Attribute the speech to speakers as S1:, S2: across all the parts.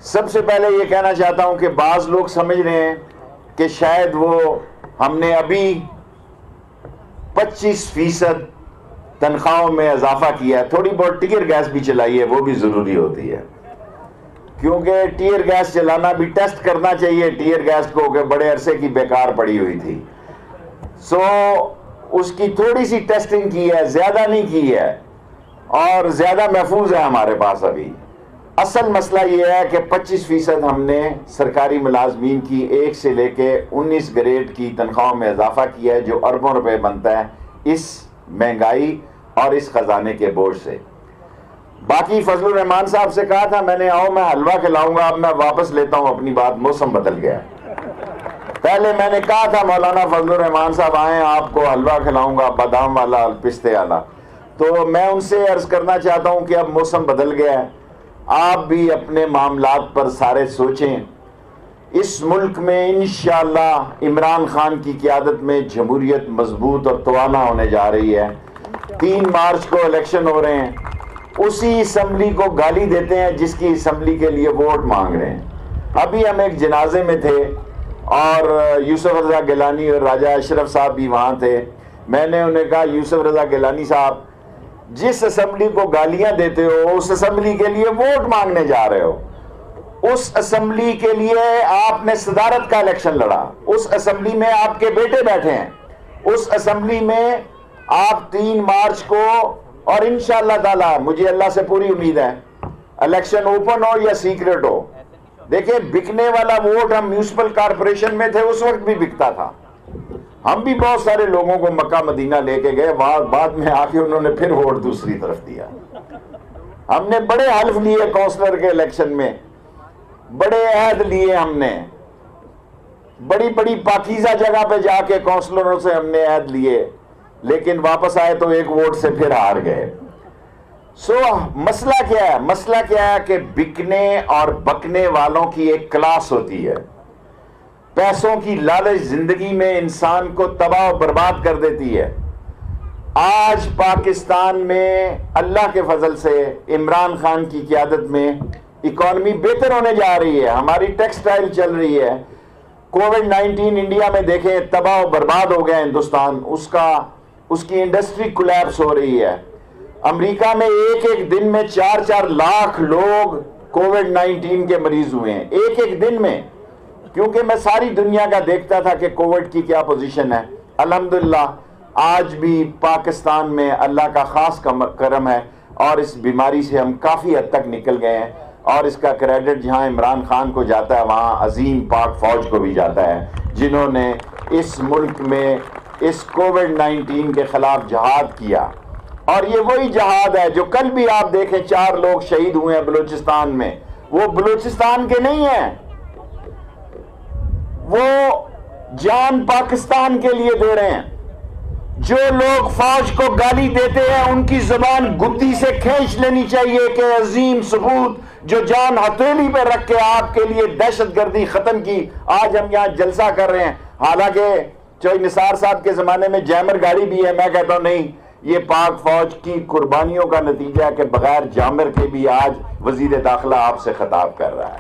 S1: सबसे पहले ये कहना चाहता हूं कि बाज लोग समझ रहे हैं कि शायद वो हमने अभी 25% तनख्वाहों में इजाफा किया है, थोड़ी बहुत टीयर गैस भी चलाई है, वो भी जरूरी होती है, क्योंकि टीयर गैस चलाना भी टेस्ट करना चाहिए टीयर गैस को, कि बड़े अरसे की बेकार पड़ी हुई थी। उसकी थोड़ी सी टेस्टिंग की है, ज्यादा नहीं की है, और ज्यादा महफूज है हमारे पास अभी। असल मसला यह है कि 25% हमने सरकारी मुलाजमीन की 1 से लेके 19 ग्रेड की तनख्वाहों में इजाफा किया है, जो अरबों रुपए बनता है इस महंगाई और इस खजाने के बोझ से। बाकी फजलुर रहमान साहब से कहा था मैंने, आओ मैं हलवा खिलाऊंगा, अब मैं वापस लेता हूं अपनी बात, मौसम बदल गया। पहले मैंने कहा था मौलाना फजलुर रहमान साहब आए, आपको हलवा खिलाऊंगा, बादाम वाला, पिस्ते वाला। तो मैं उनसे अर्ज करना चाहता हूं कि अब मौसम बदल गया है, आप भी अपने मामलात पर सारे सोचें। इस मुल्क में इंशाअल्लाह इमरान खान की क़यादत में जमहूरियत मजबूत और तवाना होने जा रही है। 3 मार्च को इलेक्शन हो रहे हैं, उसी असम्बली को गाली देते हैं जिसकी असम्बली के लिए वोट मांग रहे हैं। अभी हम एक जनाजे में थे और यूसुफ रज़ा गिलानी और राजा अशरफ साहब भी वहाँ थे। मैंने उन्हें कहा, यूसुफ रज़ा गिलानी साहब, जिस असम्बली को गालियां देते हो उस असम्बली के लिए वोट मांगने जा रहे हो। उस असम्बली के लिए आपने सदारत का इलेक्शन लड़ा, उस असम्बली में आपके बेटे बैठे हैं, उस असम्बली में आप 3 मार्च को, और इंशाअल्लाह ताला मुझे अल्लाह से पूरी उम्मीद है इलेक्शन ओपन हो या सीक्रेट हो। देखिए, बिकने वाला वोट हम म्यूनिसिपल कॉर्पोरेशन में थे उस वक्त भी बिकता था, हम भी बहुत सारे लोगों को मक्का मदीना लेके गए, वहां बाद में आके उन्होंने फिर वोट दूसरी तरफ दिया। हमने बड़े हल्फ लिए काउंसलर के इलेक्शन में, बड़े अहद लिए हमने, बड़ी बड़ी पाकीज़ा जगह पे जाके काउंसलरों से हमने अहद लिए, लेकिन वापस आए तो 1 वोट से फिर हार गए। मसला क्या है? मसला क्या है कि बिकने और बकने वालों की एक क्लास होती है। पैसों की लालच जिंदगी में इंसान को तबाह और बर्बाद कर देती है। आज पाकिस्तान में अल्लाह के फजल से इमरान खान की क़यादत में इकॉनमी बेहतर होने जा रही है, हमारी टेक्सटाइल चल रही है। कोविड-19 इंडिया में देखें, तबाह और बर्बाद हो गया हिंदुस्तान, उसकी इंडस्ट्री कोलैप्स हो रही है। अमेरिका में एक दिन में 4-4 लाख लोग कोविड-19 के मरीज हुए हैं, एक दिन में। क्योंकि मैं सारी दुनिया का देखता था कि कोविड की क्या पोजीशन है। अल्हम्दुलिल्लाह आज भी पाकिस्तान में अल्लाह का खास करम है और इस बीमारी से हम काफ़ी हद तक निकल गए हैं, और इसका क्रेडिट जहां इमरान खान को जाता है वहां अजीम पाक फौज को भी जाता है, जिन्होंने इस मुल्क में इस कोविड-19 के खिलाफ जहाद किया। और ये वही जहाद है जो कल भी आप देखें 4 लोग शहीद हुए हैं बलूचिस्तान में, वो बलूचिस्तान के नहीं हैं, वो जान पाकिस्तान के लिए दे रहे हैं। जो लोग फौज को गाली देते हैं उनकी जुबान गुद्दी से खींच लेनी चाहिए कि अजीम सबूत जो जान हथेली पे रख के आपके लिए दहशतगर्दी खत्म की, आज हम यहाँ जलसा कर रहे हैं। हालांकि चौधरी निसार साहब के जमाने में जैमर गाड़ी भी है, मैं कहता हूं नहीं, ये पाक फौज की कुर्बानियों का नतीजा है कि बगैर जामिर के भी आज वजीर दाखिला आपसे खिताब कर रहा है।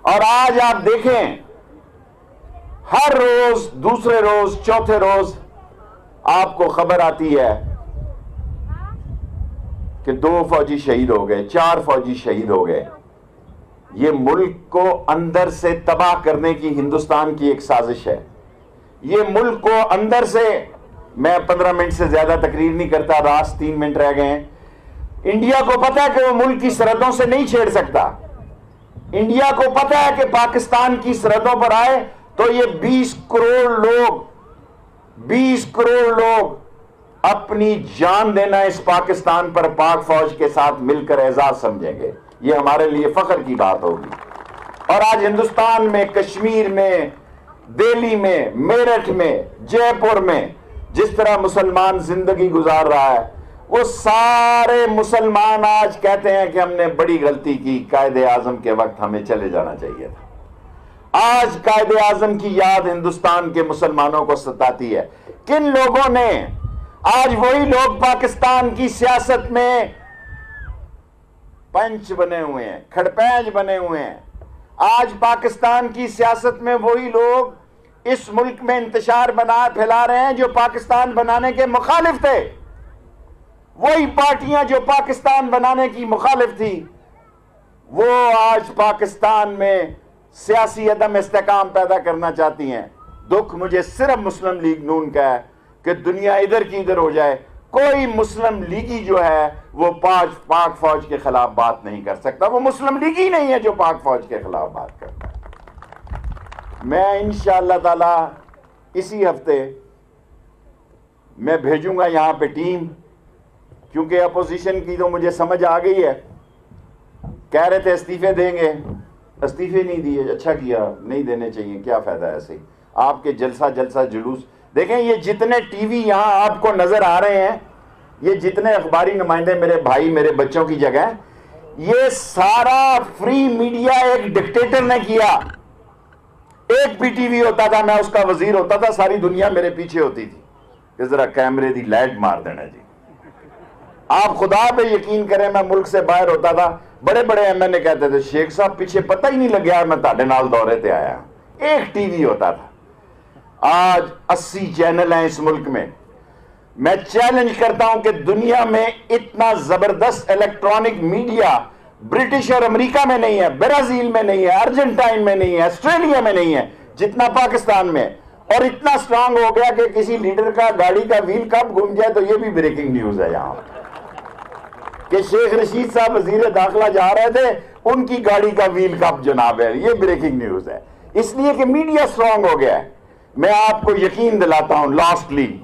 S1: और आज आप देखें, हर रोज, दूसरे रोज, चौथे रोज आपको खबर आती है कि 2 फौजी शहीद हो गए, 4 फौजी शहीद हो गए। ये मुल्क को अंदर से तबाह करने की हिंदुस्तान की एक साजिश है। ये मुल्क को अंदर से, मैं 15 मिनट से ज्यादा तकरीर नहीं करता, रात 3 मिनट रह गए हैं। इंडिया को पता है कि वो मुल्क की सरहदों से नहीं छेड़ सकता। इंडिया को पता है कि पाकिस्तान की सरहदों पर आए तो ये 20 करोड़ लोग अपनी जान देना इस पाकिस्तान पर पाक फौज के साथ मिलकर एजाज समझेंगे। ये हमारे लिए फख्र की बात होगी। और आज हिंदुस्तान में, कश्मीर में, दिल्ली में, मेरठ में, जयपुर में जिस तरह मुसलमान जिंदगी गुजार रहा है, वो सारे मुसलमान आज कहते हैं कि हमने बड़ी गलती की, कायदे आजम के वक्त हमें चले जाना चाहिए था। आज कायदे आजम की याद हिंदुस्तान के मुसलमानों को सताती है। किन लोगों ने आज वही लोग पाकिस्तान की सियासत में पंच बने हुए हैं, खड़पैंच बने हुए हैं। आज पाकिस्तान की सियासत में वही लोग इस मुल्क में इंतशार फैला रहे हैं जो पाकिस्तान बनाने के मुखालिफ थे। वही पार्टियां जो पाकिस्तान बनाने की मुखालिफ थी, वो आज पाकिस्तान में सियासी अदम इस्तेकाम पैदा करना चाहती हैं। दुख मुझे सिर्फ मुस्लिम लीग नून का है कि दुनिया इधर की इधर हो जाए, कोई मुस्लिम लीगी जो है वो पाक फौज के खिलाफ बात नहीं कर सकता। वो मुस्लिम लीगी नहीं है जो पाक फौज के खिलाफ बात करता है। मैं इंशाअल्लाह ताला इसी हफ्ते मैं भेजूंगा यहां पे टीम, क्योंकि अपोजिशन की तो मुझे समझ आ गई है। कह रहे थे इस्तीफे देंगे, इस्तीफे नहीं दिए। अच्छा किया, नहीं देने चाहिए, क्या फायदा है ऐसे ही आपके जलसा जुलूस। देखें, ये जितने टीवी यहां आपको नजर आ रहे हैं, ये जितने अखबारी नुमाइंदे मेरे भाई मेरे बच्चों की जगह, ये सारा फ्री मीडिया एक डिक्टेटर ने किया। एक भी टीवी होता था, मैं उसका वजीर होता था, सारी दुनिया मेरे पीछे होती थी कि जरा कैमरे दी लाइट मार देना जी। आप खुदा पे यकीन करें, मैं मुल्क से बाहर होता था, बड़े बड़े एमएनए कहते थे शेख साहब पीछे पता ही नहीं लग गया मैं ताड़े नाल दौरे पे आया। एक टीवी होता था, आज 80 चैनल हैं इस मुल्क में। मैं चैलेंज करता हूं कि दुनिया में इतना जबरदस्त इलेक्ट्रॉनिक मीडिया ब्रिटिश और अमेरिका में नहीं है, ब्राजील में नहीं है, अर्जेंटाइन में नहीं है, ऑस्ट्रेलिया में नहीं है जितना पाकिस्तान में। और इतना स्ट्रांग हो गया कि किसी लीडर का गाड़ी का व्हील कब घूम जाए तो यह भी ब्रेकिंग न्यूज है यहां कि शेख रशीद साहब वजीर दाखिला जा रहे थे, उनकी गाड़ी का व्हील कब जनाब है, ये ब्रेकिंग न्यूज है। इसलिए कि मीडिया स्ट्रांग हो गया है। मैं आपको यकीन दिलाता हूं, लास्टली,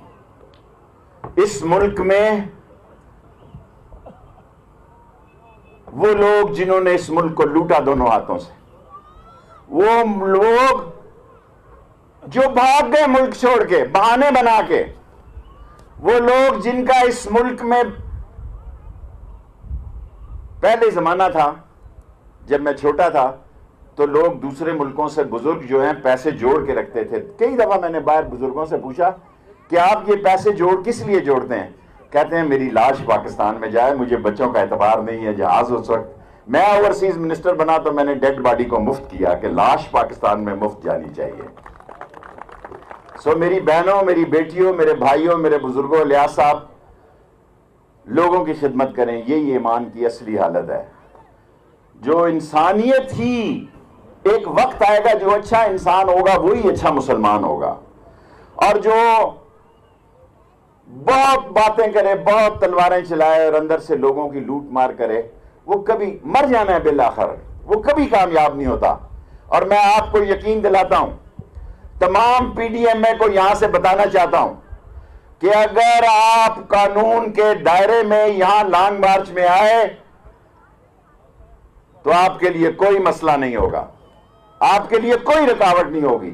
S1: इस मुल्क में वो लोग जिन्होंने इस मुल्क को लूटा दोनों हाथों से, वो लोग जो भाग गए मुल्क छोड़ के बहाने बना के, वो लोग जिनका इस मुल्क में पहले जमाना था, जब मैं छोटा था तो लोग दूसरे मुल्कों से बुजुर्ग जो हैं पैसे जोड़ के रखते थे। कई दफा मैंने बाहर बुजुर्गों से पूछा कि आप ये पैसे जोड़ किस लिए जोड़ते हैं? कहते हैं मेरी लाश पाकिस्तान में जाए, मुझे बच्चों का एतबार नहीं है जहाज। उस वक्त मैं ओवरसीज मिनिस्टर बना तो मैंने डेड बॉडी को मुफ्त किया कि लाश पाकिस्तान में मुफ्त जानी चाहिए। सो मेरी बहनों, मेरी बेटियों, मेरे भाइयों, मेरे बुजुर्गों, लियाज साहब, लोगों की खिदमत करें, यही ईमान की असली हालत है। जो इंसानियत ही, एक वक्त आएगा जो अच्छा इंसान होगा वही अच्छा मुसलमान होगा, और जो बहुत बातें करे, बहुत तलवारें चलाए और अंदर से लोगों की लूट मार करे, वो कभी मर जाना है बिलाखिर, वो कभी कामयाब नहीं होता। और मैं आपको यकीन दिलाता हूं, तमाम पीडीएमए को यहां से बताना चाहता हूं कि अगर आप कानून के दायरे में यहां लॉन्ग मार्च में आए तो आपके लिए कोई मसला नहीं होगा, आपके लिए कोई रुकावट नहीं होगी।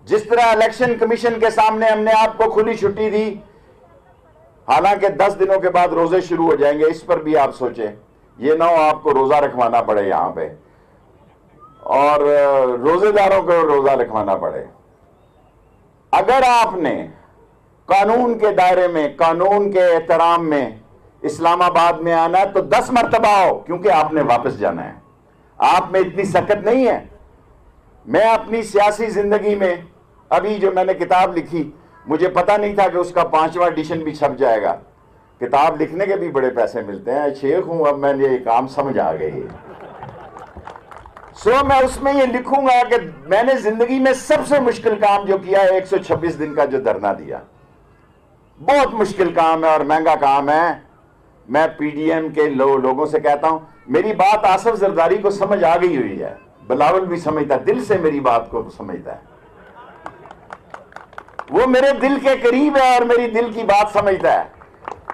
S1: जिस तरह इलेक्शन कमीशन के सामने हमने आपको खुली छुट्टी दी, हालांकि 10 दिनों के बाद रोजे शुरू हो जाएंगे, इस पर भी आप सोचें, ये ना हो आपको रोजा रखवाना पड़े यहां पे और रोजेदारों को रोजा रखवाना पड़े। अगर आपने कानून के दायरे में, कानून के एहतराम में इस्लामाबाद में आना है तो 10 मरतबा आओ, क्योंकि आपने वापस जाना है। आप में इतनी सकत नहीं है। मैं अपनी सियासी जिंदगी में, अभी जो मैंने किताब लिखी, मुझे पता नहीं था कि उसका 5वां एडिशन भी छप जाएगा। किताब लिखने के भी बड़े पैसे मिलते हैं, शेख हूं अब, मैंने ये काम समझ आ गई। सो मैं उसमें ये लिखूंगा कि मैंने जिंदगी में सबसे मुश्किल काम जो किया है, 126 दिन का जो धरना दिया, बहुत मुश्किल काम है और महंगा काम है। मैं पीडीएम के लोगों से कहता हूं, मेरी बात आसिफ जरदारी को समझ आ गई हुई है, बिलावल भी समझता, दिल से मेरी बात को समझता है, वो मेरे दिल के करीब है और मेरी दिल की बात समझता है।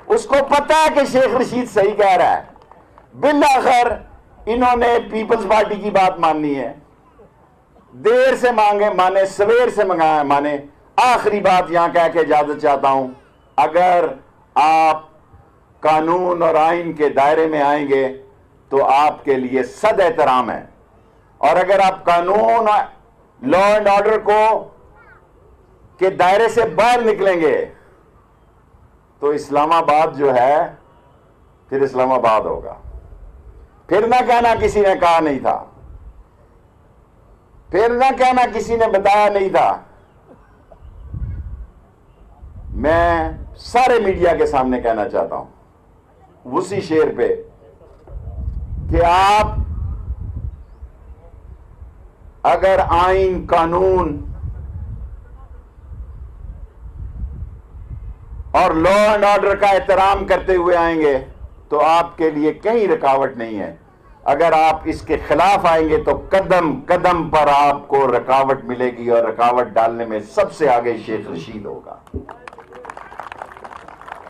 S1: उसको पता है कि शेख रशीद सही कह रहा है। बिलाखिर इन्होंने पीपल्स पार्टी की बात माननी है, देर से माने सवेर से माने। आखिरी बात यहां कह के इजाजत चाहता हूं, अगर आप कानून और आइन के दायरे में आएंगे तो आपके लिए सद एहतराम है, और अगर आप कानून, लॉ एंड ऑर्डर को के दायरे से बाहर निकलेंगे तो इस्लामाबाद जो है फिर इस्लामाबाद होगा। फिर ना कहना किसी ने कहा नहीं था, फिर ना कहना किसी ने बताया नहीं था। मैं सारे मीडिया के सामने कहना चाहता हूं उसी शेर पे कि आप अगर आइन कानून और लॉ एंड ऑर्डर का एहतराम करते हुए आएंगे तो आपके लिए कहीं रुकावट नहीं है। अगर आप इसके खिलाफ आएंगे तो कदम कदम पर आपको रुकावट मिलेगी और रुकावट डालने में सबसे आगे शेख रशीद होगा।